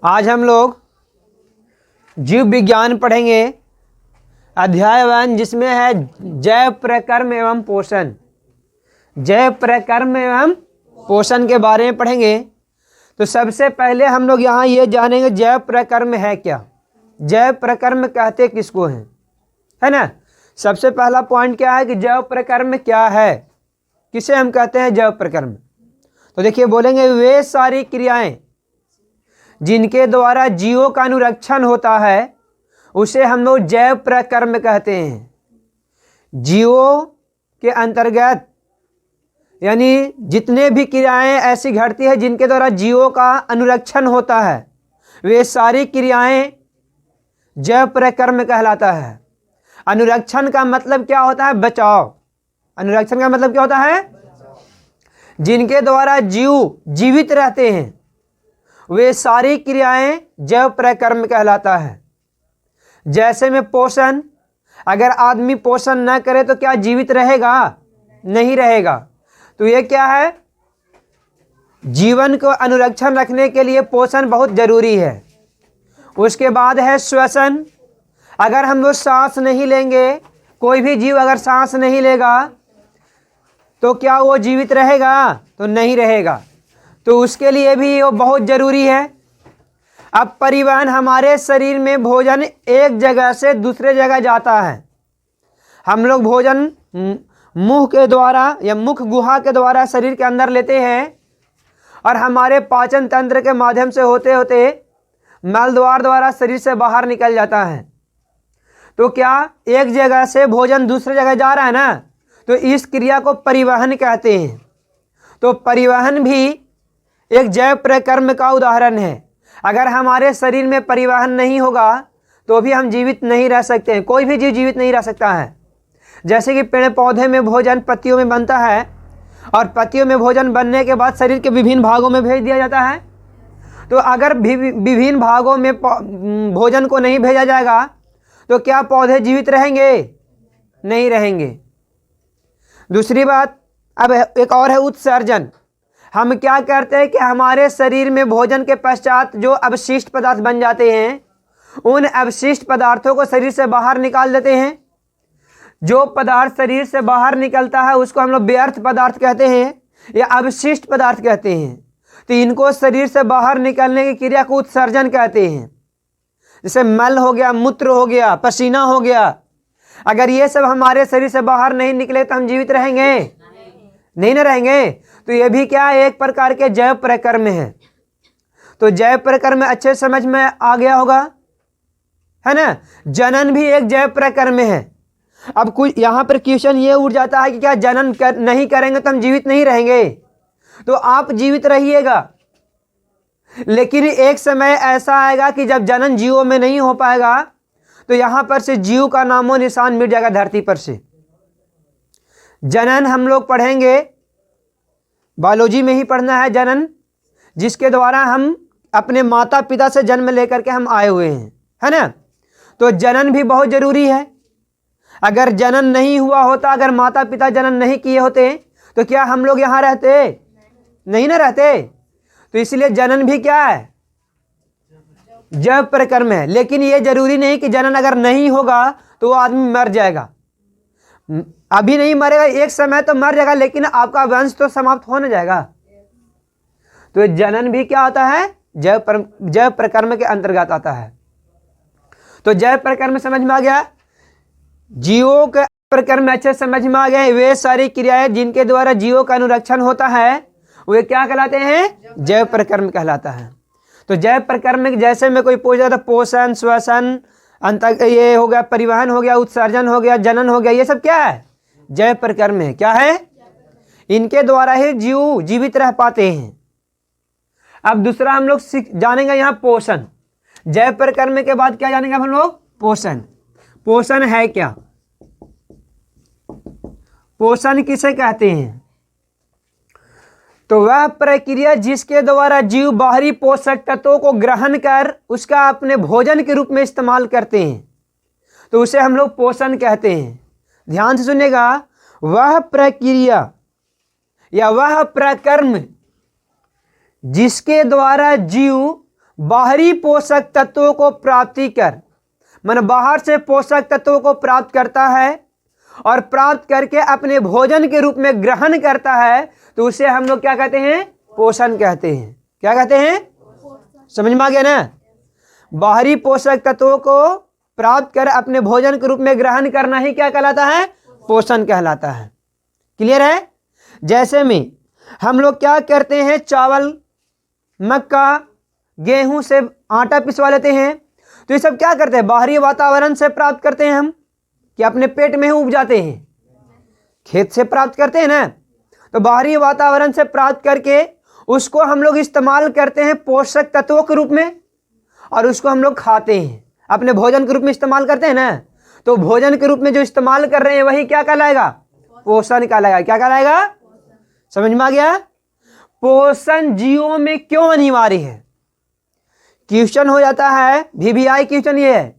आज हम लोग जीव विज्ञान पढ़ेंगे, अध्याय 1, जिसमें है जैव प्रकर्म एवं पोषण। जैव प्रकर्म एवं पोषण के बारे में पढ़ेंगे। तो सबसे पहले हम लोग यहाँ ये जानेंगे जैव प्रकर्म है क्या, जैव प्रकर्म कहते किसको हैं, है ना। सबसे पहला पॉइंट क्या है कि जैव प्रकर्म क्या है, किसे हम कहते हैं जैव प्रकर्म। तो देखिए बोलेंगे वे सारी क्रियाएं जिनके द्वारा जीवों का अनुरक्षण होता है उसे हम लोग जैव प्रकर्म कहते हैं। जीवों के अंतर्गत यानी जितने भी क्रियाएं ऐसी घटती है जिनके द्वारा जीवों का अनुरक्षण होता है, वे सारी क्रियाएं जैव प्रकर्म कहलाता है। अनुरक्षण का मतलब क्या होता है? बचाव। अनुरक्षण का मतलब क्या होता है? जिनके द्वारा जीव जीवित रहते हैं वे सारी क्रियाएं जैव प्रकर्म कहलाता है। जैसे में पोषण, अगर आदमी पोषण न करे तो क्या जीवित रहेगा? नहीं रहेगा। तो ये क्या है? जीवन को अनुरक्षण रखने के लिए पोषण बहुत जरूरी है। उसके बाद है श्वसन। अगर हम लोग सांस नहीं लेंगे, कोई भी जीव अगर सांस नहीं लेगा तो क्या वो जीवित रहेगा? तो नहीं रहेगा। तो उसके लिए भी वो बहुत ज़रूरी है। अब परिवहन, हमारे शरीर में भोजन एक जगह से दूसरे जगह जाता है। हम लोग भोजन मुंह के द्वारा या मुख गुहा के द्वारा शरीर के अंदर लेते हैं और हमारे पाचन तंत्र के माध्यम से होते होते मल द्वार द्वारा शरीर से बाहर निकल जाता है। तो क्या एक जगह से भोजन दूसरे जगह जा रहा है ना, तो इस क्रिया को परिवहन कहते हैं। तो परिवहन भी एक जैव प्रकर्म का उदाहरण है। अगर हमारे शरीर में परिवहन नहीं होगा तो भी हम जीवित नहीं रह सकते हैं। कोई भी जीव जीवित नहीं रह सकता है। जैसे कि पेड़ पौधे में भोजन पत्तियों में बनता है और पत्तियों में भोजन बनने के बाद शरीर के विभिन्न भागों में भेज दिया जाता है। तो अगर विभिन्न भागों में भोजन को नहीं भेजा जाएगा तो क्या पौधे जीवित रहेंगे? नहीं रहेंगे। दूसरी बात, अब एक और है उत्सर्जन। हम क्या करते हैं कि हमारे शरीर में भोजन के पश्चात जो अवशिष्ट पदार्थ बन जाते हैं, उन अवशिष्ट पदार्थों को शरीर से बाहर निकाल देते हैं। जो पदार्थ शरीर से बाहर निकलता है उसको हम लोग व्यर्थ पदार्थ कहते हैं या अवशिष्ट पदार्थ कहते हैं। तो इनको शरीर से बाहर निकलने की क्रिया को उत्सर्जन कहते हैं। जैसे मल हो गया, मूत्र हो गया, पसीना हो गया। अगर ये सब हमारे शरीर से बाहर नहीं निकले तो हम जीवित रहेंगे? नहीं ना रहेंगे। तो ये भी क्या है? एक प्रकार के जैव प्रकर्म है। तो जैव प्रकर्म अच्छे समझ में आ गया होगा, है ना। जनन भी एक जैव प्रकर्म है। अब कुछ यहाँ पर क्वेश्चन ये उठ जाता है कि क्या जनन नहीं करेंगे तो हम जीवित नहीं रहेंगे? तो आप जीवित रहिएगा, लेकिन एक समय ऐसा आएगा कि जब जनन जीवों में नहीं हो पाएगा तो यहाँ पर से जीव का नामो निशान मिट जाएगा धरती पर से। जनन हम लोग पढ़ेंगे, बायोलॉजी में ही पढ़ना है जनन, जिसके द्वारा हम अपने माता पिता से जन्म लेकर के हम आए हुए हैं, है ना। तो जनन भी बहुत जरूरी है। अगर जनन नहीं हुआ होता, अगर माता पिता जनन नहीं किए होते तो क्या हम लोग यहाँ रहते? नहीं ना रहते। तो इसलिए जनन भी क्या है? जैव प्रकर्म है। लेकिन ये जरूरी नहीं कि जनन अगर नहीं होगा तो वो आदमी मर जाएगा। अभी नहीं मरेगा, एक समय तो मर जाएगा, लेकिन आपका वंश तो समाप्त हो न जाएगा। तो जनन भी क्या होता है? जैव प्रकर्म के अंतर्गत आता है। तो जैव प्रकर्म समझ में आ गया। जीवों के प्रकर्म अच्छे समझ में आ गए। वे सारी क्रियाएं जिनके द्वारा जीवों का अनुरक्षण होता है वे क्या कहलाते हैं? जैव प्रकर्म कहलाता है। तो जैव प्रकर्म जैसे में कोई पूछ जाता, पोषण, श्वसन, ये हो गया, परिवहन हो गया, उत्सर्जन हो गया, जनन हो गया, ये सब क्या है? जैव प्रकर्म है। क्या है? इनके द्वारा ही जीव जीवित रह पाते हैं। अब दूसरा हम लोग जानेंगे यहाँ पोषण। जैव प्रकर्म के बाद क्या जानेंगे हम लोग? पोषण। पोषण है क्या? पोषण किसे कहते हैं? तो वह प्रक्रिया जिसके द्वारा जीव बाहरी पोषक तत्वों को ग्रहण कर उसका अपने भोजन के रूप में इस्तेमाल करते हैं, तो उसे हम लोग पोषण कहते हैं। ध्यान से सुनिएगा, वह प्रक्रिया या वह प्रकर्म जिसके द्वारा जीव बाहरी पोषक तत्वों को प्राप्ति कर, मन बाहर से पोषक तत्वों को प्राप्त करता है और प्राप्त करके अपने भोजन के रूप में ग्रहण करता है, तो उसे हम लोग क्या कहते हैं? पोषण कहते हैं। क्या कहते हैं? समझ में आ गया ना? बाहरी पोषक तत्वों को प्राप्त कर अपने भोजन के रूप में ग्रहण करना ही क्या कहलाता है? पोषण कहलाता है। क्लियर है? जैसे में हम लोग क्या करते हैं, चावल, मक्का, गेहूं से आटा पिसवा लेते हैं, तो ये सब क्या करते हैं? बाहरी वातावरण से प्राप्त करते हैं हम, कि अपने पेट में ही उपजाते हैं, खेत से प्राप्त करते हैं ना। तो बाहरी वातावरण से प्राप्त करके उसको हम लोग इस्तेमाल करते हैं पोषक तत्वों के रूप में, और उसको हम लोग खाते हैं, अपने भोजन के रूप में इस्तेमाल करते हैं ना। तो भोजन के रूप में जो इस्तेमाल कर रहे हैं वही क्या कहलाएगा? पोषण कहलाएगा। क्या कहलाएगा? समझ में आ गया? पोषण जीवों में क्यों अनिवार्य है? क्वेश्चन हो जाता है, VVI क्वेश्चन ये है,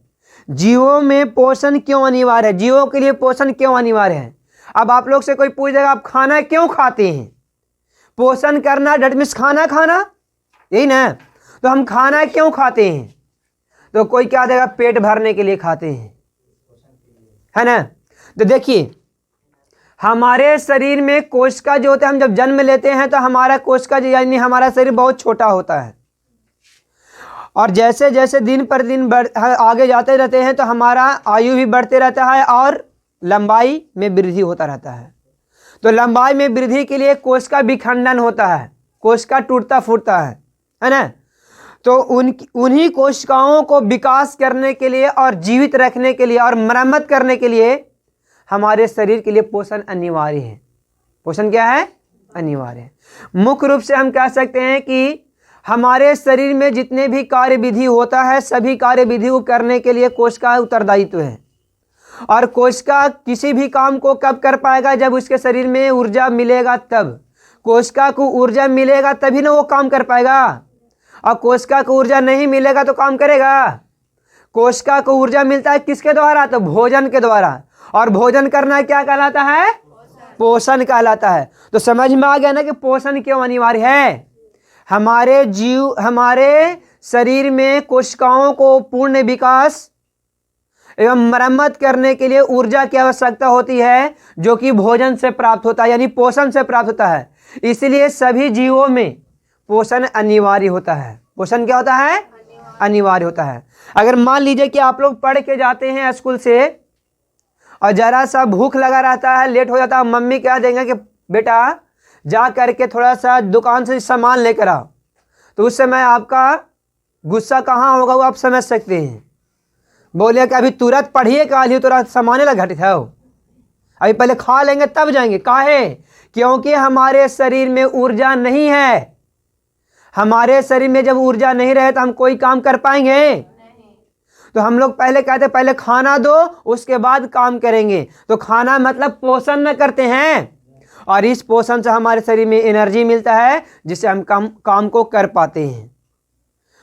जीवों में पोषण क्यों अनिवार्य है? जीवों के लिए पोषण क्यों अनिवार्य है? अब आप लोग से कोई पूछेगा आप खाना क्यों खाते हैं? पोषण करना डेट मीन्स खाना खाना, यही ना। तो हम खाना क्यों खाते हैं? तो कोई क्या देगा? पेट भरने के लिए खाते हैं, है ना। तो देखिए हमारे शरीर में कोशिका जो होता है, हम जब जन्म लेते हैं तो हमारा कोशिका जो यानी हमारा शरीर बहुत छोटा होता है, और जैसे जैसे दिन पर दिन आगे जाते रहते हैं तो हमारा आयु भी बढ़ते रहता है और लंबाई में वृद्धि होता रहता है। तो लंबाई में वृद्धि के लिए कोशिका विखंडन होता है, कोशिका टूटता फूटता है ना। तो उन्हीं कोशिकाओं को विकास करने के लिए और जीवित रखने के लिए और मरम्मत करने के लिए हमारे शरीर के लिए पोषण अनिवार्य है। पोषण क्या है? अनिवार्य है। मुख्य रूप से हम कह सकते हैं कि हमारे शरीर में जितने भी कार्य विधि होता है, सभी कार्य विधि को करने के लिए कोशिका उत्तरदायित्व है। और कोशिका किसी भी काम को कब कर पाएगा? जब उसके शरीर में ऊर्जा मिलेगा तब। कोशिका को ऊर्जा मिलेगा तभी ना वो काम कर पाएगा, और कोशिका को ऊर्जा नहीं मिलेगा तो काम करेगा? कोशिका को ऊर्जा मिलता है किसके द्वारा? तो भोजन के द्वारा, और भोजन करना क्या कहलाता है? पोषण कहलाता है। तो समझ में आ गया ना कि पोषण क्यों अनिवार्य है। हमारे शरीर में कोशिकाओं को पूर्ण विकास एवं मरम्मत करने के लिए ऊर्जा की आवश्यकता होती है, जो कि भोजन से प्राप्त होता है, यानी पोषण से प्राप्त होता है। इसलिए सभी जीवों में पोषण अनिवार्य होता है। पोषण क्या होता है? अनिवार्य होता है। अगर मान लीजिए कि आप लोग पढ़ के जाते हैं स्कूल से और जरा सा भूख लगा रहता है, लेट हो जाता है, मम्मी क्या देंगे कि बेटा जा करके थोड़ा सा दुकान से सामान लेकर आओ, तो उस समय आपका गुस्सा कहाँ होगा वो आप समझ सकते हैं। बोले कि अभी तुरंत पढ़िए काली तुरंत सामान ला घट है, अभी पहले खा लेंगे तब जाएंगे। काहे? क्योंकि हमारे शरीर में ऊर्जा नहीं है। हमारे शरीर में जब ऊर्जा नहीं रहे तो हम कोई काम कर पाएंगे? तो हम लोग पहले कहते हैं पहले खाना दो उसके बाद काम करेंगे। तो खाना मतलब पोषण न करते हैं, और इस पोषण से हमारे शरीर में एनर्जी मिलता है जिससे हम काम को कर पाते हैं।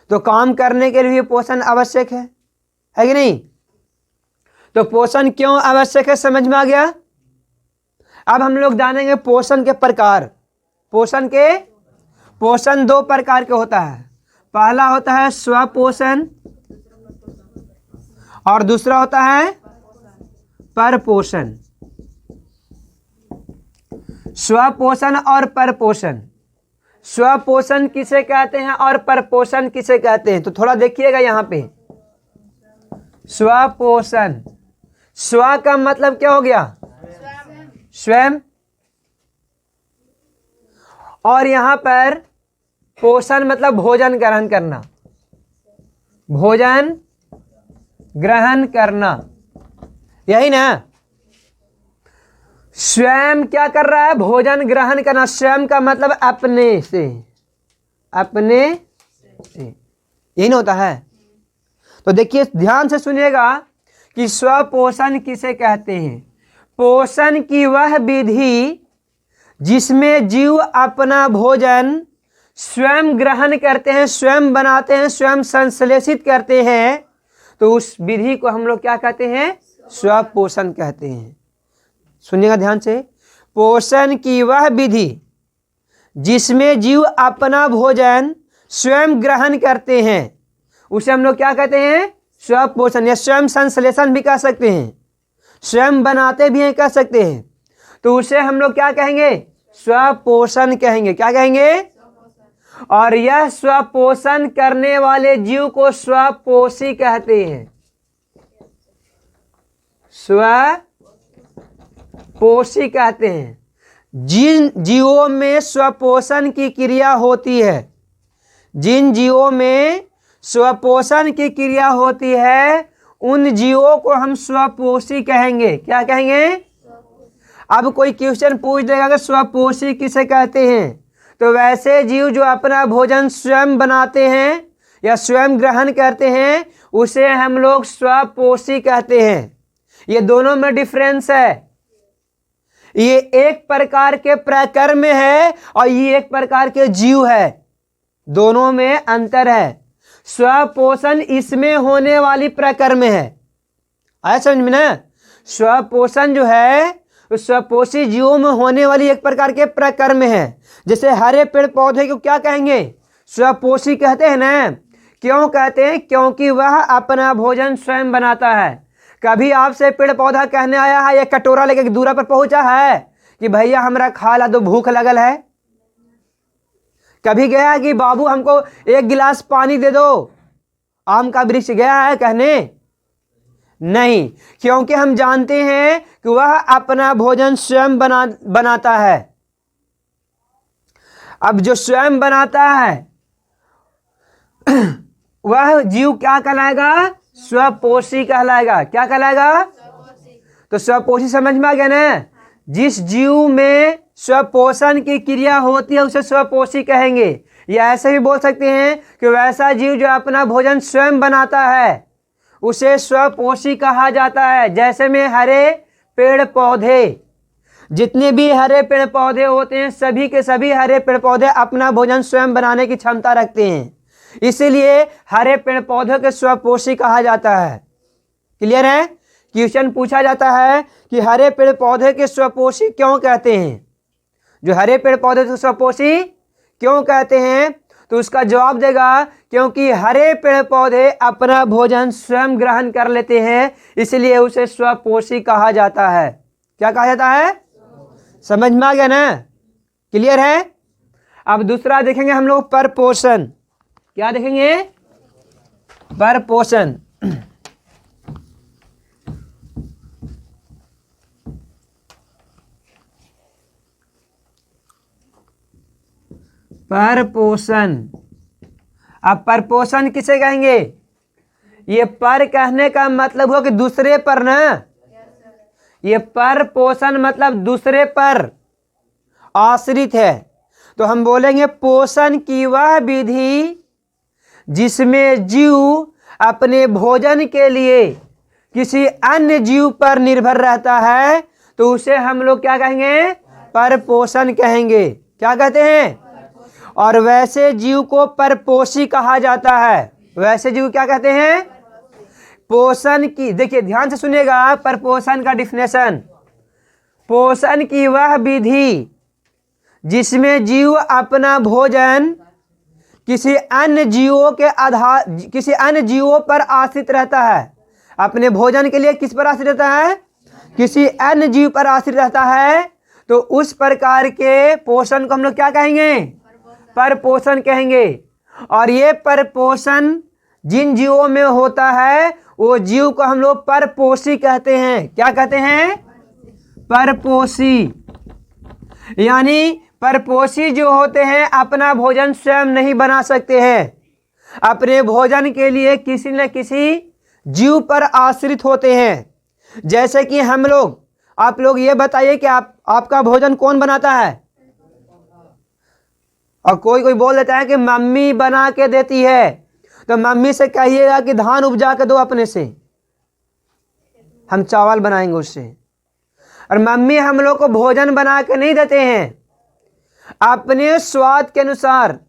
तो काम करने के लिए पोषण आवश्यक है कि नहीं? तो पोषण क्यों आवश्यक है समझ में आ गया। अब हम लोग जानेंगे पोषण के प्रकार। पोषण दो प्रकार के होता है। पहला होता है स्वपोषण और दूसरा होता है परपोषण। स्वपोषण और परपोषण। स्वपोषण किसे कहते हैं और परपोषण किसे कहते हैं? तो थोड़ा देखिएगा यहाँ पे। स्वपोषण, स्व का मतलब क्या हो गया? स्वयं। और यहाँ पर पोषण मतलब भोजन ग्रहण करना। भोजन ग्रहण करना, यही ना। स्वयं क्या कर रहा है? भोजन ग्रहण करना। स्वयं का मतलब अपने से, यही ना होता है। तो देखिए ध्यान से सुनिएगा कि स्वपोषण किसे कहते हैं। पोषण की वह विधि जिसमें जीव अपना भोजन स्वयं ग्रहण करते हैं, स्वयं बनाते हैं, स्वयं संश्लेषित करते हैं, तो उस विधि को हम लोग क्या कहते हैं? स्वपोषण कहते हैं। सुनिएगा ध्यान से। पोषण की वह विधि जिसमें जीव अपना भोजन स्वयं ग्रहण करते हैं उसे हम लोग क्या कहते हैं? स्वपोषण या स्वयं संश्लेषण भी कह सकते हैं, स्वयं बनाते भी हैं कह सकते हैं। तो उसे हम लोग क्या कहेंगे? स्वपोषण कहेंगे। क्या कहेंगे? और यह स्वपोषण करने वाले जीव को स्वपोषी कहते हैं। स्वपोषी कहते हैं। जिन जीवों में स्वपोषण की क्रिया होती है, जिन जीवों में स्वपोषण की क्रिया होती है, उन जीवों को हम स्वपोषी कहेंगे। क्या कहेंगे? अब कोई क्वेश्चन पूछ देगा कि स्वपोषी किसे कहते हैं, तो वैसे जीव जो अपना भोजन स्वयं बनाते हैं या स्वयं ग्रहण करते हैं उसे हम लोग स्वपोषी कहते हैं। ये दोनों में डिफरेंस है। ये एक प्रकार के प्रकर्म है और ये एक प्रकार के जीव है, दोनों में अंतर है। स्वपोषण इसमें होने वाली प्रकर्म है। आया समझ में ना? स्वपोषण जो है स्वपोषी जीवों में होने वाली एक प्रकार के प्रकर्म है। जैसे हरे पेड़ पौधे को क्या कहेंगे? स्वपोषी कहते हैं ना। क्यों कहते हैं? क्योंकि वह अपना भोजन स्वयं बनाता है। कभी आपसे पेड़ पौधा कहने आया है या कटोरा लेके दूरा पर पहुंचा है कि भैया हमरा खा ला दो, भूख लगल है? कभी गया है कि बाबू हमको एक गिलास पानी दे दो? आम का वृक्ष गया है कहने? नहीं, क्योंकि हम जानते हैं कि वह अपना भोजन स्वयं बनाता है। अब जो स्वयं बनाता है वह जीव क्या कहलाएगा? स्वपोषी कहलाएगा। क्या कहलाएगा? तो स्वपोषी समझ में आ गया ना? जिस जीव में स्वपोषण की क्रिया होती है उसे स्वपोषी कहेंगे। या ऐसे भी बोल सकते हैं कि वैसा जीव जो अपना भोजन स्वयं बनाता है उसे स्वपोषी कहा जाता है। जैसे में हरे पेड़ पौधे, जितने भी हरे पेड़ पौधे होते हैं सभी के सभी हरे पेड़ पौधे अपना भोजन स्वयं बनाने की क्षमता रखते हैं, इसीलिए हरे पेड़ पौधों के स्वपोषी कहा जाता है। क्लियर है? क्वेश्चन पूछा जाता है कि हरे पेड़ पौधे के स्वपोषी क्यों कहते हैं? जो हरे पेड़ पौधे के स्वपोषी क्यों कहते हैं तो उसका जवाब देगा क्योंकि हरे पेड़ पौधे अपना भोजन स्वयं ग्रहण कर लेते हैं, इसलिए उसे स्वपोषी कहा जाता है। क्या कहा जाता है? समझ में आ गया ना? क्लियर है? अब दूसरा देखेंगे हम लोग परपोषण। क्या देखेंगे? परपोषण। परपोषण। अब परपोषण किसे कहेंगे? ये पर कहने का मतलब हो कि दूसरे पर ना, ये परपोषण मतलब दूसरे पर आश्रित है। तो हम बोलेंगे पोषण की वह विधि जिसमें जीव अपने भोजन के लिए किसी अन्य जीव पर निर्भर रहता है तो उसे हम लोग क्या कहेंगे? परपोषण कहेंगे। क्या कहते हैं? और वैसे जीव को परपोषी कहा जाता है। वैसे जीव क्या कहते हैं? पोषण की, देखिए ध्यान से सुनिएगा परपोषण का डिफिनेशन। पोषण की वह विधि जिसमें जीव अपना भोजन किसी अन्य जीवों पर आश्रित रहता है। अपने भोजन के लिए किस पर आश्रित रहता है? किसी अन्य जीव पर आश्रित रहता है। तो उस प्रकार के पोषण को हम लोग क्या कहेंगे? परपोषण कहेंगे। और ये परपोषण जिन जीवों में होता है वो जीव को हम लोग परपोषी कहते हैं। क्या कहते हैं? परपोषी। यानी परपोषी जो होते हैं अपना भोजन स्वयं नहीं बना सकते हैं, अपने भोजन के लिए किसी न किसी जीव पर आश्रित होते हैं। जैसे कि हम लोग, आप लोग ये बताइए कि आपका भोजन कौन बनाता है? और कोई बोल देता है कि मम्मी बना के देती है, तो मम्मी से कहिएगा कि धान उपजा के दो अपने से, हम चावल बनाएंगे उससे। और मम्मी हम लोग को भोजन बना के नहीं देते हैं, अपने स्वाद के अनुसार,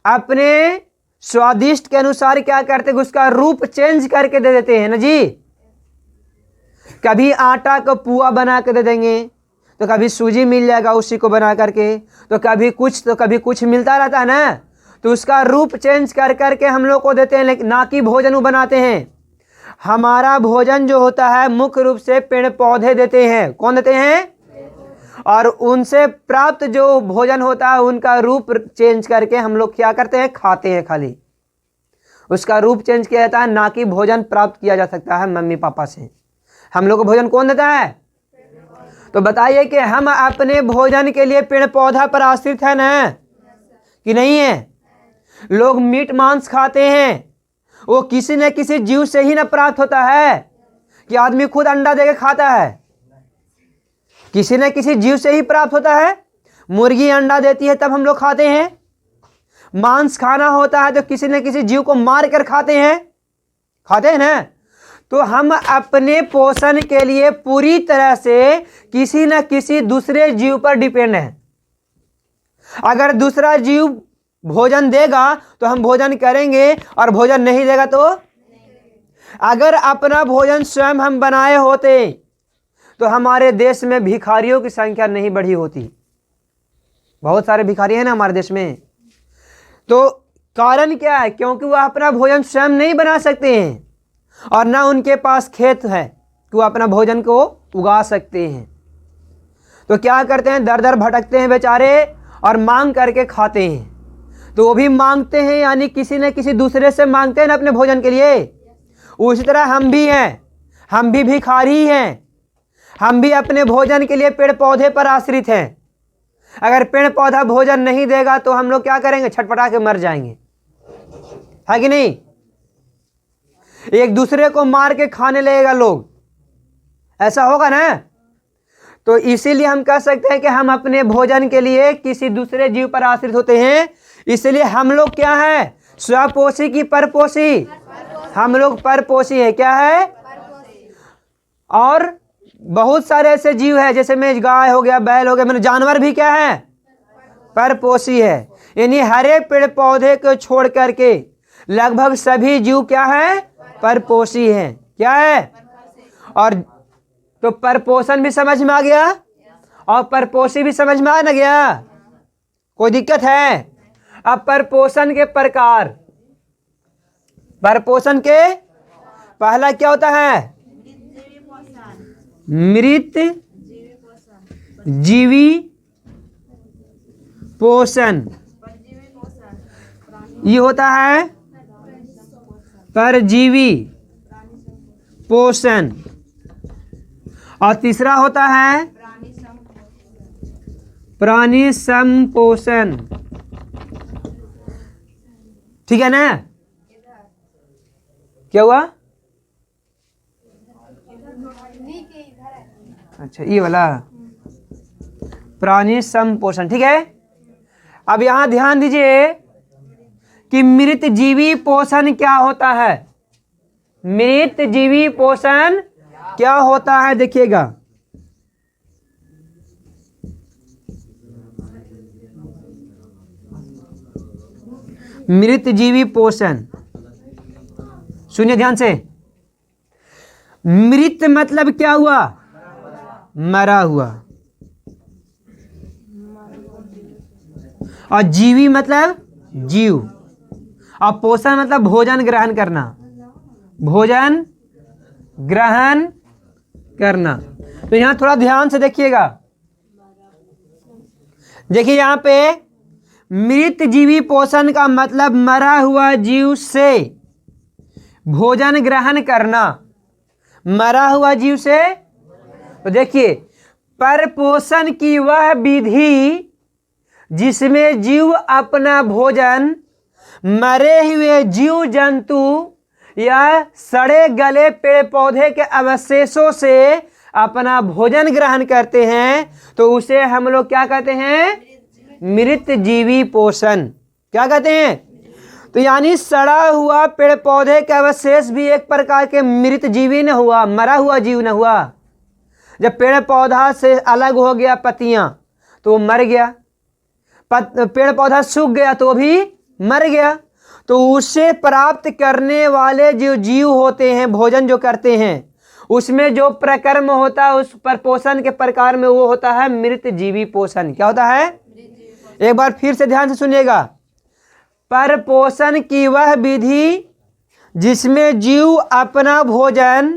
अपने स्वादिष्ट के अनुसार क्या करते हैं? उसका रूप चेंज करके दे देते हैं ना जी। कभी आटा को पुआ बना के दे देंगे, तो कभी सूजी मिल जाएगा उसी को बना करके, तो कभी कुछ मिलता रहता है ना। तो उसका रूप चेंज कर करके हम लोग को देते हैं, लेकिन ना कि भोजन वो बनाते हैं। हमारा भोजन जो होता है मुख्य रूप से पेड़ पौधे देते हैं। कौन देते हैं? और उनसे प्राप्त जो भोजन होता है उनका रूप चेंज करके हम लोग क्या करते हैं? खाते हैं। खाली उसका रूप चेंज किया जाता है, ना कि भोजन प्राप्त किया जा सकता है मम्मी पापा से। हम लोग को भोजन कौन देता है? तो बताइए कि हम अपने भोजन के लिए पेड़ पौधा पर आश्रित है ना कि नहीं है? लोग मीट मांस खाते हैं, वो किसी न किसी जीव से ही ना प्राप्त होता है कि आदमी खुद अंडा देके खाता है। किसी न किसी जीव से ही प्राप्त होता है। मुर्गी अंडा देती है तब हम लोग खाते हैं। मांस खाना होता है तो किसी न किसी जीव को मार कर खाते हैं ना। तो हम अपने पोषण के लिए पूरी तरह से किसी न किसी दूसरे जीव पर डिपेंड है। अगर दूसरा जीव भोजन देगा तो हम भोजन करेंगे, और भोजन नहीं देगा तो? अगर अपना भोजन स्वयं हम बनाए होते तो हमारे देश में भिखारियों की संख्या नहीं बढ़ी होती। बहुत सारे भिखारी हैं ना हमारे देश में। तो कारण क्या है? क्योंकि वह अपना भोजन स्वयं नहीं बना सकते हैं, और ना उनके पास खेत है कि वो अपना भोजन को उगा सकते हैं। तो क्या करते हैं? दर दर भटकते हैं बेचारे और मांग करके खाते हैं। तो वो भी मांगते हैं, यानी किसी न किसी दूसरे से मांगते हैं ना अपने भोजन के लिए। उसी तरह हम भी हैं, हम भी भिखारी हैं। हम भी अपने भोजन के लिए पेड़ पौधे पर आश्रित हैं। अगर पेड़ पौधा भोजन नहीं देगा तो हम लोग क्या करेंगे? छटपटा के मर जाएंगे, है कि नहीं? एक दूसरे को मार के खाने लगेगा लोग, ऐसा होगा ना। तो इसीलिए हम कह सकते हैं कि हम अपने भोजन के लिए किसी दूसरे जीव पर आश्रित होते हैं। इसलिए हम लोग क्या है? स्वपोषी की परपोषी? हम लोग परपोषी है। क्या है? और बहुत सारे ऐसे जीव है, जैसे में गाय हो गया, बैल हो गया, मतलब जानवर भी क्या है? परपोषी है। यानी हरे पेड़ पौधे को छोड़ करके लगभग सभी जीव क्या है? परपोषी है। क्या है? और तो परपोषण भी समझ में आ गया और परपोषी भी समझ में आ ना गया? कोई दिक्कत है? अब परपोषण के प्रकार। परपोषण के पहला क्या होता है? मृत जीवी पोषण। ये होता है परजीवी पोषण। और तीसरा होता है प्राणी संपोषण। ठीक है ना? क्या हुआ? अच्छा, ये वाला प्राणी संपोषण। ठीक है। अब यहां ध्यान दीजिए कि मृत जीवी पोषण क्या होता है। मृत जीवी पोषण क्या होता है देखिएगा। मृत जीवी पोषण, सुनिए ध्यान से। मृत मतलब क्या हुआ? मरा हुआ। और जीवी मतलब जीव। और पोषण मतलब भोजन ग्रहण करना। भोजन ग्रहण करना। तो यहां थोड़ा ध्यान से देखिएगा। देखिए यहां पे मृत जीवी पोषण का मतलब मरा हुआ जीव से भोजन ग्रहण करना। मरा हुआ जीव से। तो देखिए परपोषण की वह विधि जिसमें जीव अपना भोजन मरे हुए जीव जंतु या सड़े गले पेड़ पौधे के अवशेषों से अपना भोजन ग्रहण करते हैं, तो उसे हम लोग क्या कहते हैं? मृत जीवी पोषण। क्या कहते हैं? तो यानी सड़ा हुआ पेड़ पौधे के अवशेष भी एक प्रकार के मृत जीवी न हुआ, मरा हुआ जीव न हुआ। जब पेड़ पौधा से अलग हो गया पत्तियां तो वो मर गया, पेड़ पौधा सूख गया तो वो भी मर गया। तो उसे प्राप्त करने वाले जो जीव होते हैं, भोजन जो करते हैं, उसमें जो प्रकर्म होता है उस परपोषण के प्रकार में वो होता है मृत जीवी पोषण। क्या होता है? एक बार फिर से ध्यान से सुनिएगा। परपोषण की वह विधि जिसमें जीव अपना भोजन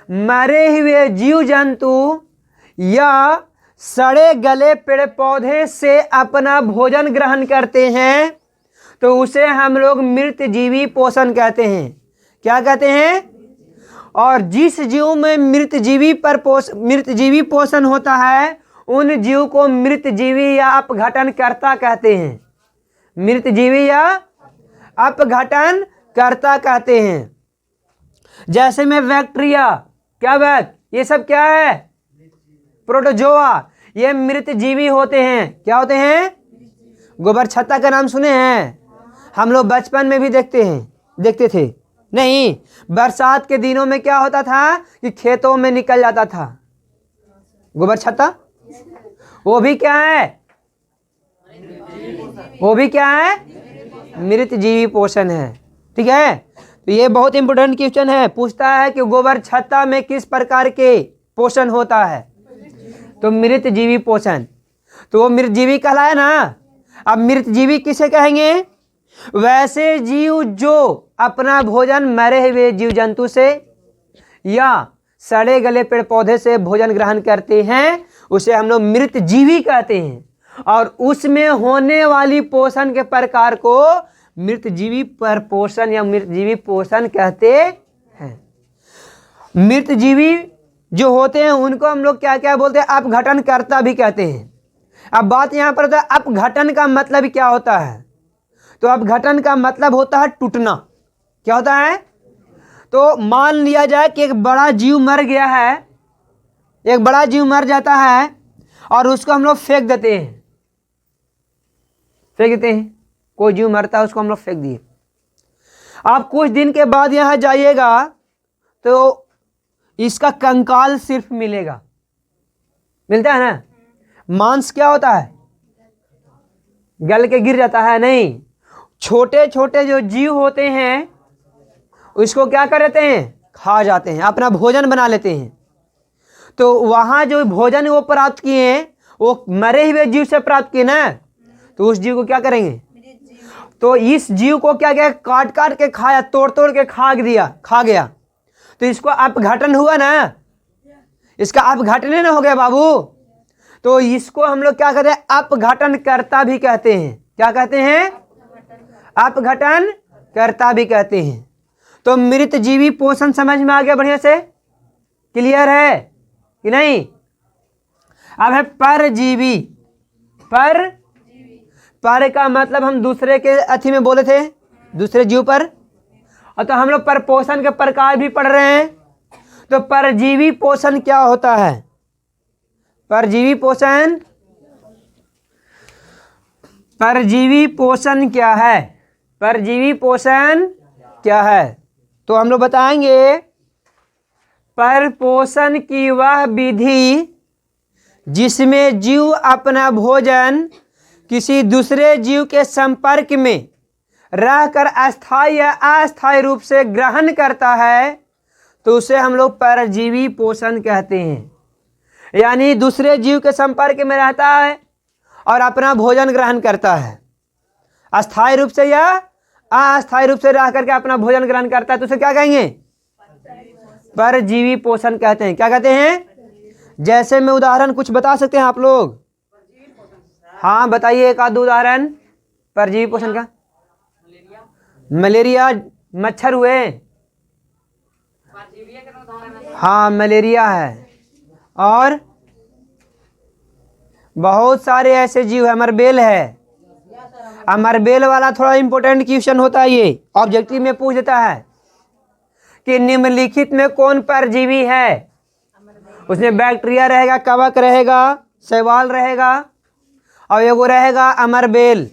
मरे हुए जीव जंतु या सड़े गले पेड़ पौधे से अपना भोजन ग्रहण करते हैं, तो उसे हम लोग मृत जीवी पोषण कहते हैं। क्या कहते हैं? और जिस जीव में मृत जीवी पोषण होता है, उन जीव को मृत जीवी या अपघटन कर्ता कहते हैं। मृत जीवी या अपघटन कर्ता कहते हैं। जैसे में बैक्टीरिया, क्या ये सब क्या है? प्रोटोजोआ, ये मृत जीवी होते हैं। क्या होते हैं? गोबर छत्ता का नाम सुने हैं? हम लोग बचपन में भी देखते थे नहीं? बरसात के दिनों में क्या होता था कि खेतों में निकल जाता था गोबर छत्ता। वो भी क्या है? मृत जीवी पोषण है। ठीक है, तो ये बहुत इंपोर्टेंट क्वेश्चन है। पूछता है कि गोबर छत्ता में किस प्रकार के पोषण होता है? तो मृत जीवी पोषण। तो वो मृत जीवी कहलाया ना। अब मृत जीवी किसे कहेंगे? वैसे जीव जो अपना भोजन मरे हुए जीव जंतु से या सड़े गले पेड़ पौधे से भोजन ग्रहण करते हैं, उसे हम लोग मृत जीवी कहते हैं। और उसमें होने वाली पोषण के प्रकार को मृत जीवी परपोषण या मृत जीवी पोषण कहते हैं। मृत जीवी जो होते हैं उनको हम लोग क्या क्या बोलते हैं? अपघटन कर्ता भी कहते हैं। अब बात यहाँ पर होता है, अपघटन का मतलब क्या होता है? तो अपघटन का मतलब होता है टूटना। क्या होता है? तो मान लिया जाए कि एक बड़ा जीव मर गया है, एक बड़ा जीव मर जाता है और उसको हम लोग फेंक देते हैं। कोई जीव मरता है, उसको हम लोग फेंक दिए। आप कुछ दिन के बाद यहाँ जाइएगा तो इसका कंकाल सिर्फ मिलेगा। मिलता है ना? मांस क्या होता है? गल के गिर जाता है? नहीं, छोटे छोटे जो जीव होते हैं उसको क्या कर लेते हैं? खा जाते हैं, अपना भोजन बना लेते हैं। तो वहाँ जो भोजन वो प्राप्त किए वो मरे हुए जीव से प्राप्त किए ना, तो उस जीव को क्या करेंगे? तो इस जीव को क्या क्या काट काट के खाया, तोड़ तोड़ के खा गया, तो इसको अपघटन हुआ ना। इसका अपघटन ना हो गया बाबू। तो इसको हम लोग क्या कहते हैं? अपघटन कर्ता भी कहते हैं। क्या कहते हैं? अपघटन कर्ता भी कहते हैं। तो मृत जीवी पोषण समझ में आ गया? बढ़िया से क्लियर है कि नहीं? अब है परजीवी। पर का मतलब हम दूसरे के अथी में बोले थे, दूसरे जीव पर। और तो हम लोग परपोषण के प्रकार भी पढ़ रहे हैं। तो परजीवी पोषण क्या होता है? परजीवी पोषण क्या है? परजीवी पोषण क्या है? तो हम लोग बताएंगे, परपोषण की वह विधि जिसमें जीव अपना भोजन किसी दूसरे जीव के संपर्क में रहकर अस्थायी या अस्थायी रूप से ग्रहण करता है, तो उसे हम लोग परजीवी पोषण कहते हैं। यानी दूसरे जीव के संपर्क में रहता है और अपना भोजन ग्रहण करता है, अस्थायी रूप से या अस्थायी रूप से रह करके अपना भोजन ग्रहण करता है, तो उसे क्या कहेंगे? परजीवी पोषण कहते हैं। क्या कहते हैं? जैसे में उदाहरण कुछ बता सकते हैं आप लोग? हाँ बताइए, एक आध उदाहरण परजीवी पोषण का। मलेरिया, मच्छर हुए। हाँ मलेरिया है। और बहुत सारे ऐसे जीव है। अमरबेल है। अमरबेल वाला थोड़ा इंपॉर्टेंट क्वेश्चन होता है, ये ऑब्जेक्टिव में पूछ देता है कि निम्नलिखित में कौन परजीवी है? उसमें बैक्टीरिया रहेगा, कवक रहेगा, शैवाल रहेगा और एगो रहेगा अमरबेल।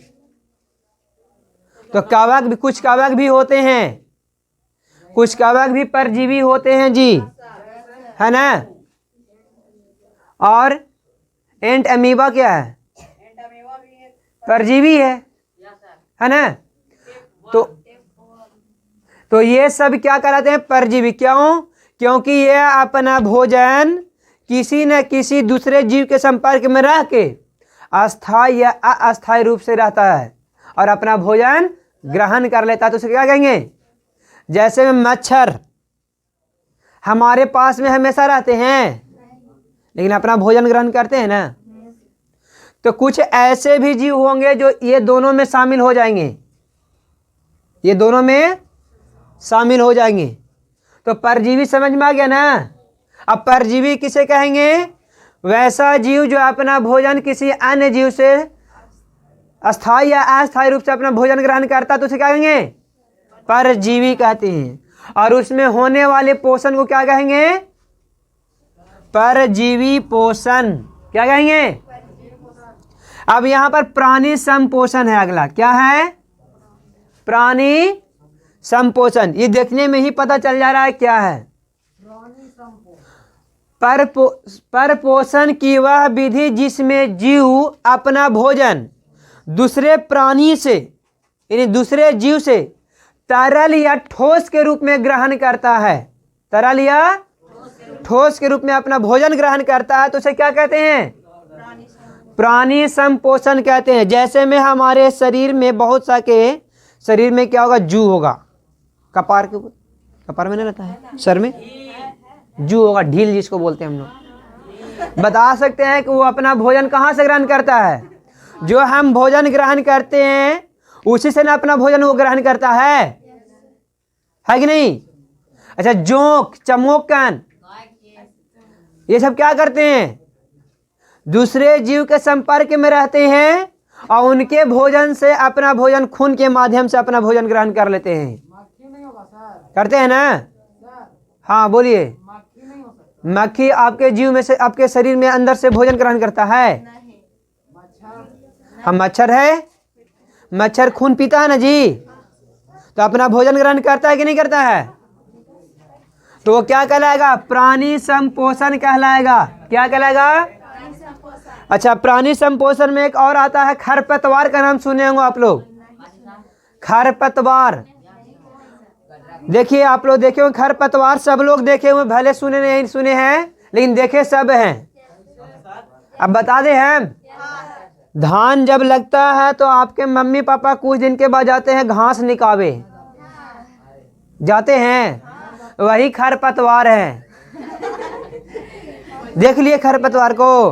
तो कवक भी, कुछ कवक भी होते हैं, कुछ कवक भी परजीवी होते हैं जी, है ना? और एंट अमीबा क्या है? परजीवी है ना? तो ये सब क्या कहलाते हैं? परजीवी। क्यों? क्योंकि ये अपना भोजन किसी न किसी दूसरे जीव के संपर्क में रह के अस्थायी या अस्थायी रूप से रहता है और अपना भोजन ग्रहण कर लेता है तो उसे क्या कहेंगे? जैसे में मच्छर हमारे पास में हमेशा रहते हैं लेकिन अपना भोजन ग्रहण करते हैं ना, तो कुछ ऐसे भी जीव होंगे जो ये दोनों में शामिल हो जाएंगे, ये दोनों में शामिल हो जाएंगे। तो परजीवी समझ में आ गया ना। अब परजीवी किसे कहेंगे? वैसा जीव जो अपना भोजन किसी अन्य जीव से अस्थायी या अस्थायी रूप से अपना भोजन ग्रहण करता तो उसे क्या कहेंगे? परजीवी कहते हैं। और उसमें होने वाले पोषण को क्या कहेंगे? परजीवी पोषण। क्या कहेंगे? अब यहां पर प्राणी संपोषण है। अगला क्या है? प्राणी संपोषण। ये देखने में ही पता चल जा रहा है क्या है। परपोषण की वह विधि जिसमें जीव अपना भोजन दूसरे प्राणी से यानी दूसरे जीव से तरल या ठोस के रूप में ग्रहण करता है। तरल या ठोस के रूप में अपना भोजन ग्रहण करता है तो उसे क्या कहते हैं? प्राणी संपोषण कहते हैं। जैसे में हमारे शरीर में बहुत सा के शरीर में क्या होगा? जू होगा। कपार के कपार में नहीं रहता है, सर में जू होगा, ढील जिसको बोलते हैं हम लोग। बता सकते हैं कि वो अपना भोजन कहाँ से ग्रहण करता है? जो हम भोजन ग्रहण करते हैं उसी से ना अपना भोजन वो ग्रहण करता है कि नहीं? अच्छा, जोंक, चमोकन, ये सब क्या करते हैं? दूसरे जीव के संपर्क में रहते हैं और उनके भोजन से अपना भोजन खून के माध्यम से अपना भोजन ग्रहण कर लेते हैं। करते हैं ना? हाँ बोलिए। मक्खी आपके जीव में से, आपके शरीर में अंदर से भोजन ग्रहण करता है? हम मच्छर है, मच्छर खून पीता है ना जी, तो अपना भोजन ग्रहण करता है कि नहीं करता है? तो वो क्या कहलाएगा? प्राणी संपोषण कहलाएगा। क्या कहलाएगा? अच्छा, प्राणी संपोषण में एक और आता है खरपतवार का नाम सुने होंगे आप लोग। खरपतवार देखिए, आप लोग देखे होंगे खरपतवार, सब लोग देखे हुए, भले सुने नहीं सुने हैं लेकिन देखे सब हैं। अब बता दे, हम धान जब लगता है तो आपके मम्मी पापा कुछ दिन के बाद जाते हैं घास निकावे, जाते हैं, वही खरपतवार है। देख लिए खरपतवार को?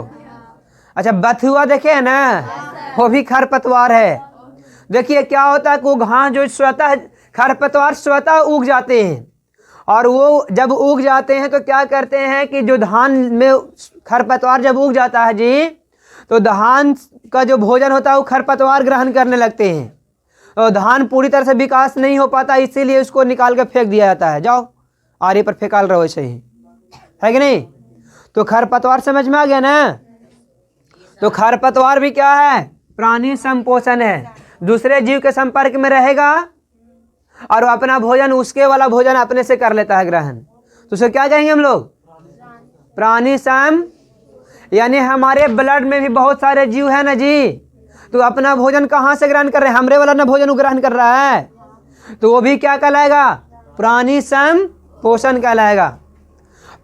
अच्छा, बथुआ देखे है ना, वो भी खरपतवार है। देखिए क्या होता है कि वो घास जो स्वतः, खरपतवार स्वतः उग जाते हैं और वो जब उग जाते हैं तो क्या करते हैं कि जो धान में खरपतवार जब उग जाता है जी, तो धान का जो भोजन होता है वो खरपतवार ग्रहण करने लगते हैं। तो धान पूरी तरह से विकास नहीं हो पाता, इसीलिए उसको निकाल कर फेंक दिया जाता है। जाओ आरी पर फेंकाल रहो, ऐसे ही है कि नहीं? तो खरपतवार समझ में आ गया ना? तो खरपतवार भी क्या है? प्राणी संपोषण है। दूसरे जीव के संपर्क में रहेगा और वो अपना भोजन, उसके वाला भोजन अपने से कर लेता है ग्रहण, तो उसे क्या कहेंगे हम लोग? प्राणी सम। यानी हमारे ब्लड में भी बहुत सारे जीव है ना जी, तो अपना भोजन कहाँ से ग्रहण कर रहे हैं? हमरे वाला ना भोजन ग्रहण कर रहा है, तो वो भी क्या कहलाएगा? प्राणी सम पोषण कहलाएगा।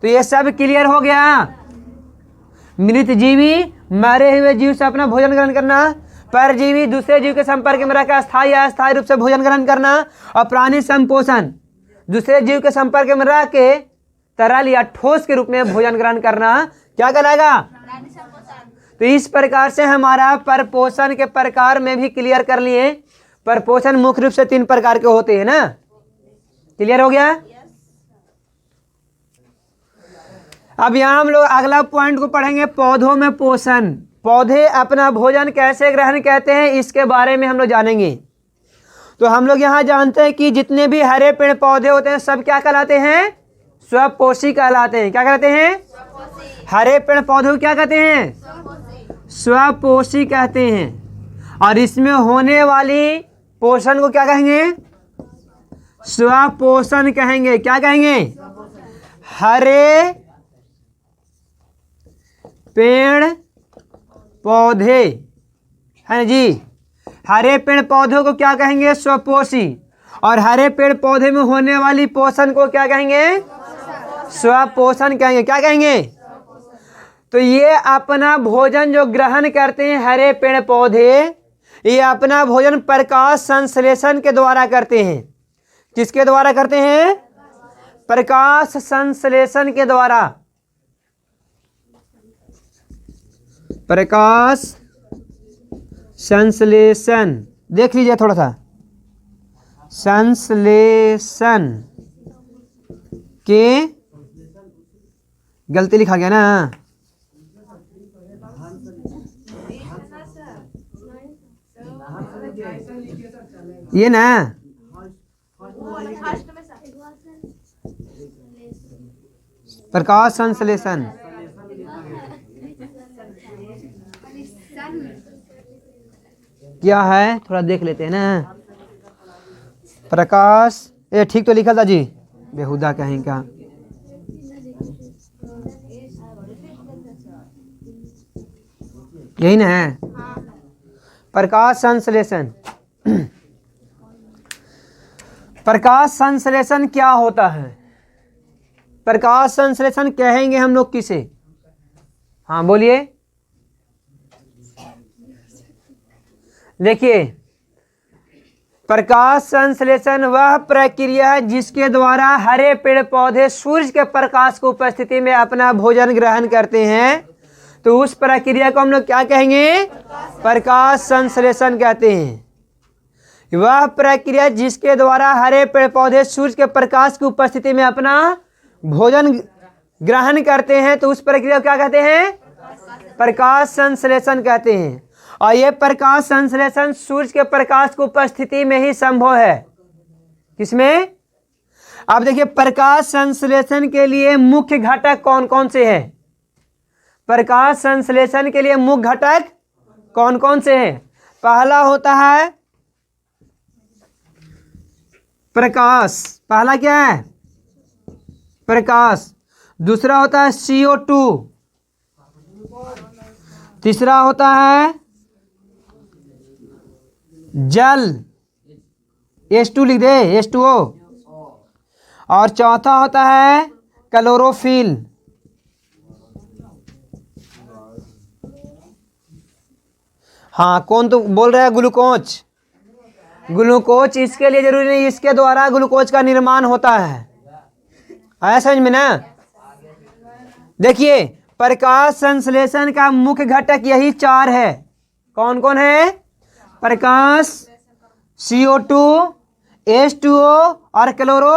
तो ये सब क्लियर हो गया। मृत जीवी, मरे हुए जीव से अपना भोजन ग्रहण करना, परजीवी दूसरे जीव के संपर्क में रहकर स्थायी या अस्थायी रूप से भोजन ग्रहण करना, और प्राणी संपोषण दूसरे जीव के संपर्क में रह के तरल या ठोस के रूप में भोजन ग्रहण करना, क्या कहलाएगा? तो इस प्रकार से हमारा परपोषण के प्रकार में भी क्लियर कर लिए। परपोषण मुख्य रूप से 3 प्रकार के होते हैं ना। क्लियर हो गया? अब यहाँ हम लोग अगला पॉइंट को पढ़ेंगे, पौधों में पोषण। पौधे अपना भोजन कैसे ग्रहण करते हैं इसके बारे में हम लोग जानेंगे। तो हम लोग यहाँ जानते हैं कि जितने भी हरे पेड़ पौधे होते हैं सब क्या कहलाते हैं? स्वपोषी कहलाते हैं। क्या कहते हैं? हरे पेड़ पौधे को क्या कहते हैं? स्वपोषी कहते हैं। और इसमें होने वाली पोषण को क्या कहेंगे? स्वपोषण कहेंगे। क्या कहेंगे? हरे पेड़ पौधे है जी, हरे पेड़ पौधों को क्या कहेंगे? स्वपोषी। और हरे पेड़ पौधे में होने वाली पोषण को क्या कहेंगे? स्वपोषण कहेंगे। क्या कहेंगे? तो ये अपना भोजन जो ग्रहण करते हैं हरे पेड़ पौधे, ये अपना भोजन प्रकाश संश्लेषण के द्वारा करते हैं। किसके द्वारा करते हैं? प्रकाश संश्लेषण के द्वारा। प्रकाश संश्लेषण देख लीजिए थोड़ा सा। संश्लेषण के गलती लिखा गया ना। ये ना प्रकाश संश्लेषण क्या है थोड़ा देख लेते हैं ना। प्रकाश ये ठीक तो लिखा था जी, बेहुदा कहीं का। यही ना है प्रकाश संश्लेषण। प्रकाश संश्लेषण क्या होता है? प्रकाश संश्लेषण कहेंगे हम लोग किसे? हाँ बोलिए। देखिए, प्रकाश संश्लेषण वह प्रक्रिया है जिसके द्वारा हरे पेड़ पौधे सूर्य के प्रकाश की उपस्थिति में अपना भोजन ग्रहण करते हैं। तो उस प्रक्रिया को हम लोग क्या कहेंगे? प्रकाश संश्लेषण कहते हैं। वह प्रक्रिया जिसके द्वारा हरे पेड़ पौधे सूर्य के प्रकाश की उपस्थिति में अपना भोजन ग्रहण करते हैं, तो उस प्रक्रिया को क्या कहते हैं? प्रकाश संश्लेषण कहते हैं। और यह प्रकाश संश्लेषण सूर्य के प्रकाश की उपस्थिति में ही संभव है। किसमें? अब देखिए, प्रकाश संश्लेषण के लिए मुख्य घटक कौन कौन से हैं? प्रकाश संश्लेषण के लिए मुख्य घटक कौन कौन से हैं? पहला होता है प्रकाश। पहला क्या है? प्रकाश। दूसरा होता है CO2। तीसरा होता है जल, H2 लिख दे, H2O। और चौथा होता है क्लोरोफिल। हाँ, कौन तो बोल रहा है? ग्लूकोज। ग्लूकोज इसके लिए जरूरी नहीं, इसके द्वारा ग्लूकोज का निर्माण होता है। आया समझ में ना? देखिए, प्रकाश संश्लेषण का मुख्य घटक यही चार है। कौन कौन है? प्रकाश, CO2, H2O और क्लोरो।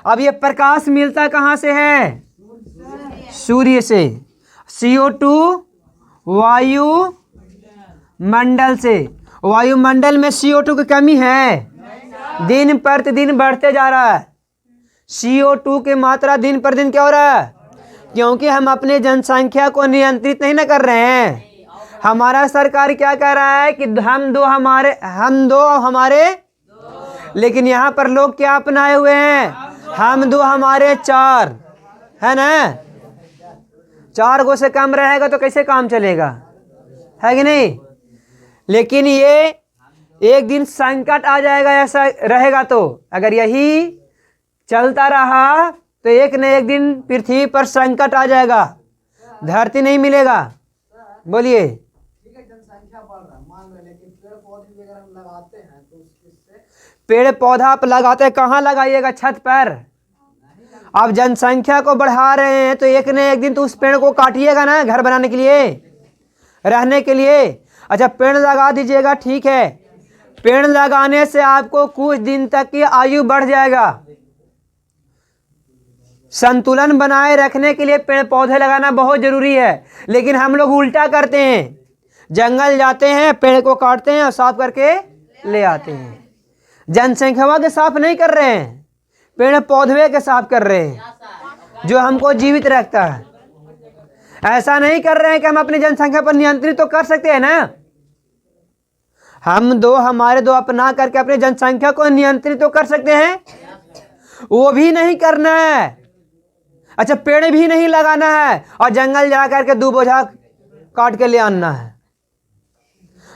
अब ये प्रकाश मिलता कहाँ से है? सूर्य से। CO2 वायु मंडल से। वायुमंडल में CO2 की कमी है? दिन प्रतिदिन बढ़ते जा रहा है। CO2 की मात्रा दिन पर दिन क्या हो रहा है? क्योंकि हम अपने जनसंख्या को नियंत्रित नहीं ना कर रहे हैं। हमारा सरकार क्या कह रहा है कि हम दो हमारे, लेकिन यहाँ पर लोग क्या अपनाए हुए हैं? हम दो हमारे चार, है ना? 4 गो से कम रहेगा तो कैसे काम चलेगा? है कि नहीं? लेकिन ये एक दिन संकट आ जाएगा। ऐसा रहेगा तो अगर यही चलता रहा तो एक न एक दिन पृथ्वी पर संकट आ जाएगा, धरती नहीं मिलेगा। बोलिए। जनसंख्या बढ़ रहा है मान लो, लेकिन पेड़ पौधे भी अगर हम लगाते हैं तो उससे पेड़ पौधा आप लगाते हैं, कहाँ लगाइएगा? छत पर। आप जनसंख्या को बढ़ा रहे हैं तो एक न एक दिन तो उस पेड़ को काटिएगा ना, घर बनाने के लिए, रहने के लिए। अच्छा, पेड़ लगा दीजिएगा, ठीक है। पेड़ लगाने से आपको कुछ दिन तक की आयु बढ़ जाएगा। संतुलन बनाए रखने के लिए पेड़ पौधे लगाना बहुत जरूरी है। लेकिन हम लोग उल्टा करते हैं, जंगल जाते हैं, पेड़ को काटते हैं और साफ करके ले आते हैं। जनसंख्या के साफ नहीं कर रहे हैं, पेड़ पौधे के साफ कर रहे हैं जो हमको जीवित रखता है। ऐसा नहीं कर रहे हैं कि हम अपनी जनसंख्या पर नियंत्रित तो कर सकते हैं ना। हम दो हमारे दो अपना करके अपनी जनसंख्या को नियंत्रित तो कर सकते हैं, वो भी नहीं करना है। अच्छा, पेड़ भी नहीं लगाना है और जंगल जा करके 2 बोझा काट के ले आना है।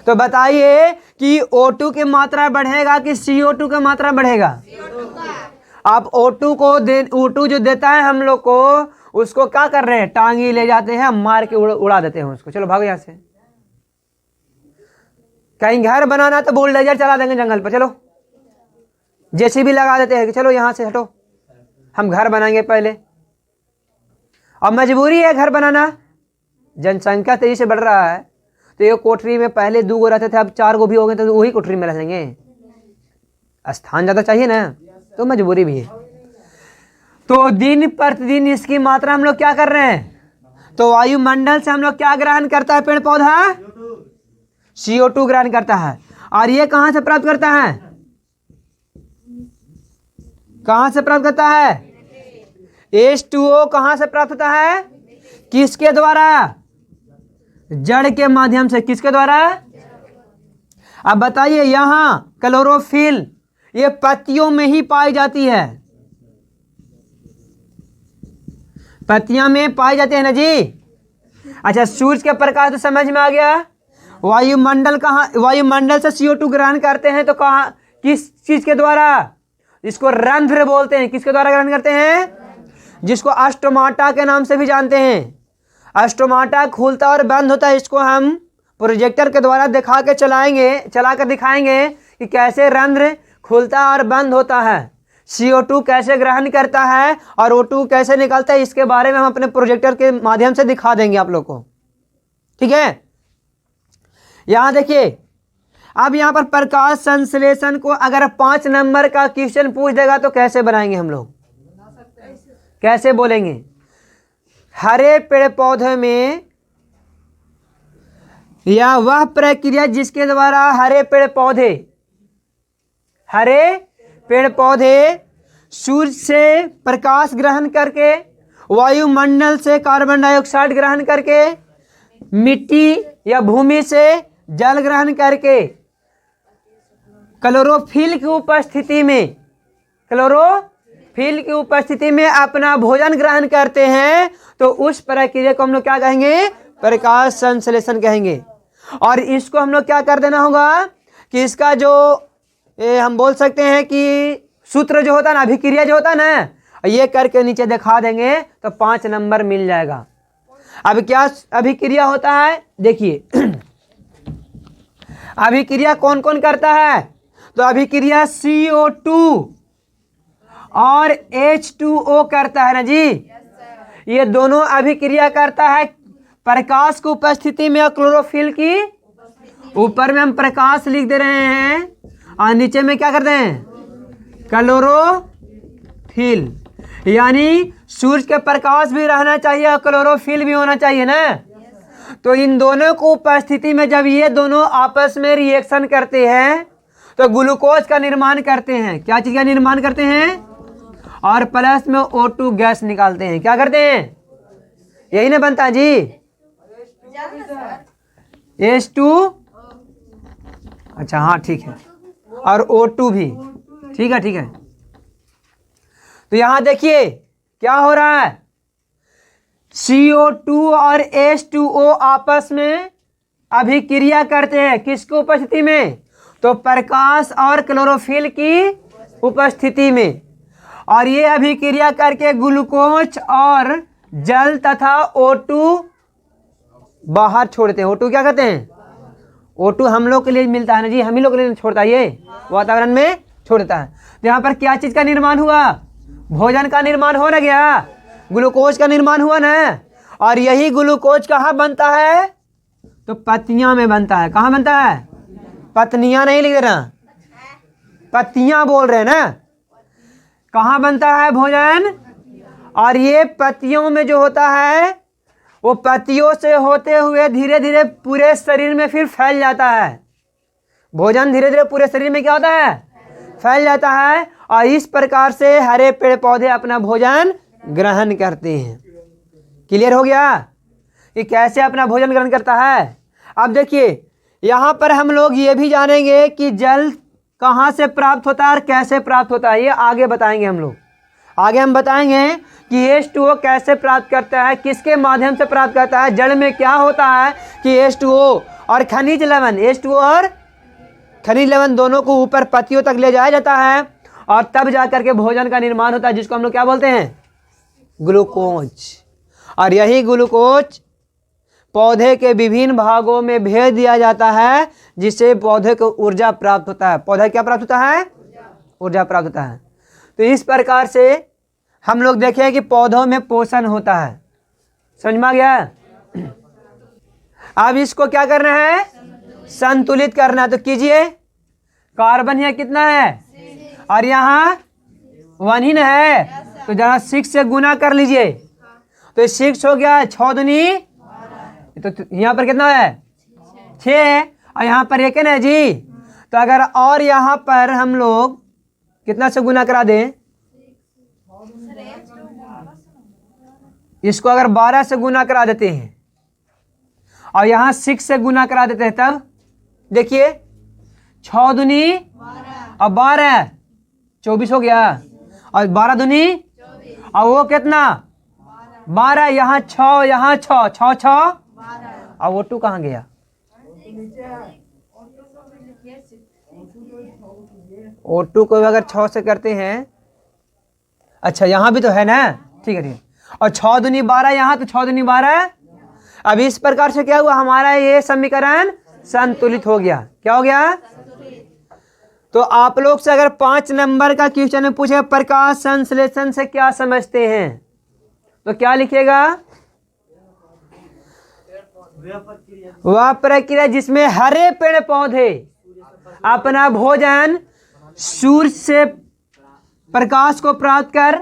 तो बताइए कि O2 की मात्रा बढ़ेगा कि CO2 की मात्रा बढ़ेगा? आप O2 जो देता है हम लोग को, उसको क्या कर रहे हैं? टांगी ले जाते हैं, मार के उड़ा देते हैं उसको। चलो भागो यहाँ से। कहीं घर बनाना तो बुलडोजर चला देंगे जंगल पर, चलो जेसीबी लगा देते हैं कि चलो यहाँ से हटो, हम घर बनाएंगे पहले। अब मजबूरी है घर बनाना, जनसंख्या तेजी से बढ़ रहा है, तो ये कोठरी में पहले 2 गो रहते थे, अब 4 गो भी हो गए, तो वही कोठरी में रहेंगे, स्थान ज़्यादा चाहिए ना, तो मजबूरी भी है। तो दिन प्रतिदिन इसकी मात्रा हम लोग क्या कर रहे हैं, तो वायुमंडल से हम लोग क्या ग्रहण करता है पेड़ पौधा, CO2 ग्रहण करता है। और ये कहाँ से प्राप्त करता है, कहाँ से प्राप्त करता है, H2O कहाँ से प्राप्त होता है, किसके द्वारा, जड़ के माध्यम से, किसके द्वारा। अब बताइए यहां क्लोरोफिल ये पत्तियों में ही पाई जाती है, पत्तियां में पाई जाती है ना जी। अच्छा, सूर्य के प्रकाश तो समझ में आ गया। वायुमंडल कहाँ, वायुमंडल से CO2 ग्रहण करते हैं तो कहाँ, किस चीज के द्वारा, इसको रंध्र बोलते हैं, किसके द्वारा ग्रहण करते हैं, जिसको अस्टोमाटा के नाम से भी जानते हैं। अस्टोमाटा खुलता और बंद होता है, इसको हम प्रोजेक्टर के द्वारा दिखा के चलाकर दिखाएंगे कि कैसे रंध्र खुलता और बंद होता है, CO2 कैसे ग्रहण करता है और O2 कैसे निकलता है, इसके बारे में हम अपने प्रोजेक्टर के माध्यम से दिखा देंगे आप लोग को, ठीक है। यहां देखिए, अब यहां पर प्रकाश संश्लेषण को अगर 5 नंबर का क्वेश्चन पूछ देगा तो कैसे बनाएंगे हम लोग, कैसे बोलेंगे। हरे पेड़ पौधे में या वह प्रक्रिया जिसके द्वारा हरे पेड़ पौधे सूर्य से प्रकाश ग्रहण करके, वायुमंडल से कार्बन डाइऑक्साइड ग्रहण करके, मिट्टी या भूमि से जल ग्रहण करके, क्लोरोफिल की उपस्थिति में अपना भोजन ग्रहण करते हैं, तो उस प्रक्रिया को हम लोग क्या कहेंगे, प्रकाश संश्लेषण कहेंगे। और इसको हम लोग क्या कर देना होगा कि इसका जो हम बोल सकते हैं कि सूत्र जो होता है ना, अभिक्रिया जो होता है ना, ये करके नीचे दिखा देंगे तो 5 नंबर मिल जाएगा। अब क्या अभिक्रिया होता है देखिए, अभिक्रिया कौन कौन करता है, तो अभिक्रिया CO2 और H2O करता है ना जी, ये दोनों अभिक्रिया करता है प्रकाश की उपस्थिति में और क्लोरोफिल की। ऊपर में हम प्रकाश लिख दे रहे हैं और नीचे में क्या करते हैं, क्लोरोफिल, यानी सूर्य के प्रकाश भी रहना चाहिए और क्लोरोफिल भी होना चाहिए ना। तो इन दोनों को उपस्थिति में जब ये दोनों आपस में रिएक्शन करते हैं तो ग्लूकोज का निर्माण करते हैं। क्या चीज का निर्माण करते हैं, और प्लस में O2 गैस निकालते हैं। क्या करते हैं, यही ना बनता है जी, H2, अच्छा हाँ ठीक है, और O2 भी, ठीक है ठीक है। तो यहां देखिए क्या हो रहा है, CO2 और H2O आपस में अभिक्रिया करते हैं, किसकी उपस्थिति में, तो प्रकाश और क्लोरोफिल की उपस्थिति में। और ये अभिक्रिया करके ग्लूकोज और जल तथा O2 बाहर छोड़ते हैं। O2 क्या कहते हैं, O2 हम लोग के लिए मिलता है ना जी, हम ही लोग के लिए छोड़ता है, ये वातावरण में छोड़ता है। तो यहाँ पर क्या चीज का निर्माण हुआ, भोजन का निर्माण हो ना गया, ग्लूकोज का निर्माण हुआ ना। और यही ग्लूकोज कहाँ बनता है, तो पत्तियां में बनता है। कहाँ बनता है, पत्तियां नहीं लिख रहा, पत्तियां बोल रहे हैं ना। कहाँ बनता है भोजन, और ये पत्तियों में जो होता है वो पत्तियों से होते हुए धीरे धीरे पूरे शरीर में फिर फैल जाता है। भोजन धीरे धीरे पूरे शरीर में क्या होता है, फैल जाता है। और इस प्रकार से हरे पेड़ पौधे अपना भोजन ग्रहण करते हैं। क्लियर हो गया कि कैसे अपना भोजन ग्रहण करता है। अब देखिए यहाँ पर हम लोग ये भी जानेंगे कि जल कहाँ से प्राप्त होता है और कैसे प्राप्त होता है, ये आगे बताएंगे हम लोग। आगे हम बताएंगे कि H2O कैसे प्राप्त करता है, किसके माध्यम से प्राप्त करता है, जल में क्या होता है कि H2O और खनिज लवण, H2O और खनिज लवण दोनों को ऊपर पत्तियों तक ले जाया जाता है और तब जाकर के भोजन का निर्माण होता है, जिसको हम लोग क्या बोलते हैं, ग्लूकोज। और यही ग्लूकोज पौधे के विभिन्न भागों में भेज दिया जाता है, जिससे पौधे को ऊर्जा प्राप्त होता है। पौधा क्या प्राप्त होता है? ऊर्जा प्राप्त होता है। तो इस प्रकार से हम लोग देखें कि पौधों में पोषण होता है। समझ में आ गया? अब इसको क्या करना है? संतुलित करना है। तो कीजिए। कार्बन यहाँ कितना है और यहाँ 1 ही है, तो जरा 6 से गुना कर लीजिए। तो 6 हो गया, 6 दूनी, तो यहाँ पर कितना है? 6 है, और यहाँ पर 1 है ना जी। तो अगर और यहाँ पर हम लोग कितना से गुना करा दें, इसको अगर 12 से गुना करा देते हैं और यहाँ 6 से गुना करा देते हैं, तब देखिए 6 दूनी और 12 24 हो गया, और 12 दूनी और वो कितना? 12, यहाँ 6, यहाँ 6, 6 6, और वो 2 कहाँ गया? O2 को अगर 6 से करते हैं, अच्छा यहाँ भी तो है ना, ठीक है ठीक है, और 6 दूनी 12 यहाँ, तो 6 दूनी 12। अब इस प्रकार से क्या हुआ, हमारा ये समीकरण संतुलित हो गया। क्या हो गया? तो आप लोग से अगर 5 नंबर का क्वेश्चन में पूछे प्रकाश संश्लेषण से क्या समझते हैं, तो क्या लिखिएगा? वह प्रक्रिया जिसमें हरे पेड़ पौधे अपना भोजन सूर्य से प्रकाश को प्राप्त कर,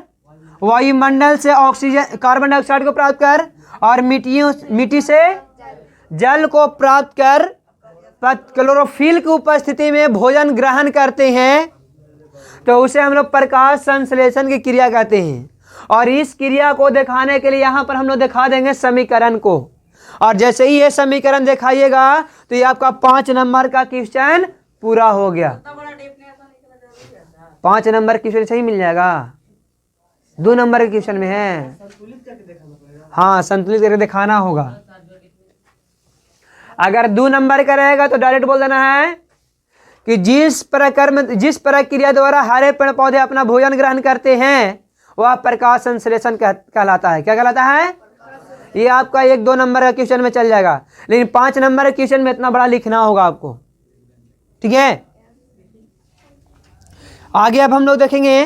वायुमंडल से ऑक्सीजन कार्बन डाइऑक्साइड को प्राप्त कर, और मिट्टी से जल को प्राप्त कर क्लोरोफिल की उपस्थिति में भोजन ग्रहण करते हैं, तो उसे हम लोग प्रकाश संश्लेषण की क्रिया कहते हैं। और इस क्रिया को दिखाने के लिए यहाँ पर हम लोग दिखा देंगे समीकरण को, और जैसे ही ये समीकरण दिखाइएगा तो ये आपका 5 नंबर का क्वेश्चन पूरा हो गया। 5 नंबर क्वेश्चन सही मिल जाएगा, 2 नंबर के क्वेश्चन में है। हाँ, संतुलित करके दिखाना होगा। अगर 2 नंबर का रहेगा तो डायरेक्ट बोल देना है कि जिस प्रक्रिया द्वारा हरे पेड़ पौधे अपना भोजन ग्रहण करते हैं वह प्रकाश संश्लेषण कहलाता है। क्या कहलाता है? ये आपका 1-2 नंबर का क्वेश्चन में चल जाएगा, लेकिन 5 नंबर के क्वेश्चन में इतना बड़ा लिखना होगा आपको। ठीक है, आगे अब हम लोग देखेंगे